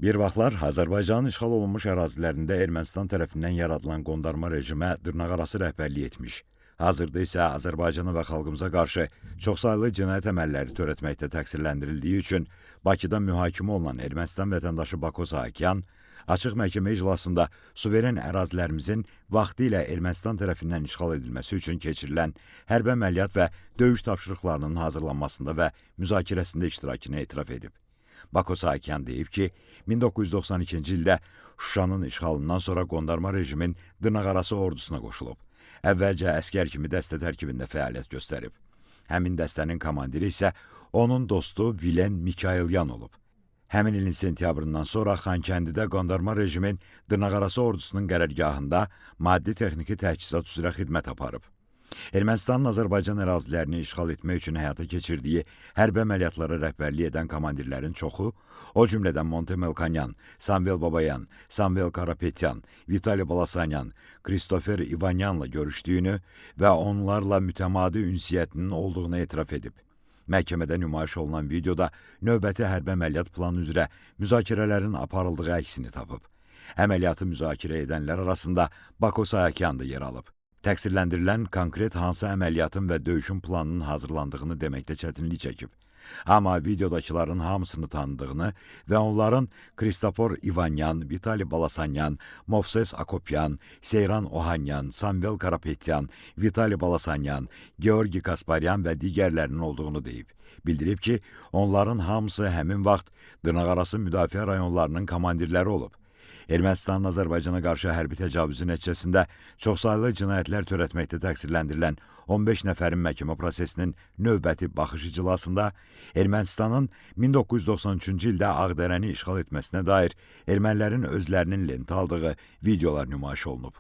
Bir vaxtlar Azərbaycanın işğal olunmuş ərazilərində Ermənistan tərəfindən yaradılan qondarma rejimə dırnaqarası rəhbərlik etmiş, hazırda isə Azərbaycana və xalqımıza qarşı çoxsaylı cinayət əməlləri törətməkdə təqsirləndirildiyi üçün Bakıda mühakimə olunan Ermənistan vətəndaşı Bako Saakyan açıq məhkəmə iclasında suveren ərazilərimizin vaxtilə Ermənistan tərəfindən işğal edilməsi üçün keçirilən hərbi əməliyyat və döyüş tapşırıqlarının hazırlanmasında və müzakirəsində iştirakını etiraf edib. Bako Saakyan deyib ki, 1992-ci ildə Şuşanın işğalından sonra qondarma rejimin dırnaqarası ordusuna qoşulub. Əvvəlcə əskər kimi dəstə tərkibində fəaliyyət göstərib. Həmin dəstənin komandiri isə onun dostu Vilen Mikayılyan olub. Həmin ilin sentyabrından sonra Xankəndidə qondarma rejimin dırnaqarası ordusunun qərargahında maddi-texniki təchizat üzrə xidmət aparıb. Ermənistanın Azərbaycan ərazilərini işğal etmək üçün həyata keçirdiyi hərbi əməliyyatlara rəhbərlik edən komandirlərin çoxu, o cümlədən Monte Melkonyan, Samvel Babayan, Samvel Karapetyan, Vitali Balasanyan, Kristofer Ivanyanla görüşdüyünü və onlarla mütəmadi ünsiyyətinin olduğunu etiraf edib. Məhkəmədə nümayiş olunan videoda növbəti hərbi əməliyyat planı üzrə müzakirələrin aparıldığı əksini tapıb. Əməliyyatı müzakirə edənlər arasında Bako Saakyan da yer alıb. Təqsirləndirilən konkret hansı əməliyyatın və döyüşün planının hazırlandığını deməkdə çətinlik çəkib. Amma videodakıların hamısını tanıdığını və onların Kristofor Ivanyan, Vitali Balasanyan, Movses Akopyan, Seyran Ohanyan, Samvel Karapetyan, Vitali Balasanyan, Georgi Kasparyan və digərlərinin olduğunu deyib. Bildirib ki, onların hamısı həmin vaxt dırnaqarası müdafiə rayonlarının komandirləri olub. Ermənistanın Azərbaycana qarşı hərbi təcavüzü nəticəsində çoxsaylı cinayətlər törətməkdə təqsirləndirilən 15 nəfərin məhkəmə prosesinin növbəti baxış iclasında Ermənistanın 1993-cü ildə Ağdərəni işğal etməsinə dair ermənilərin özlərinin lentə aldığı videolar nümayiş olunub.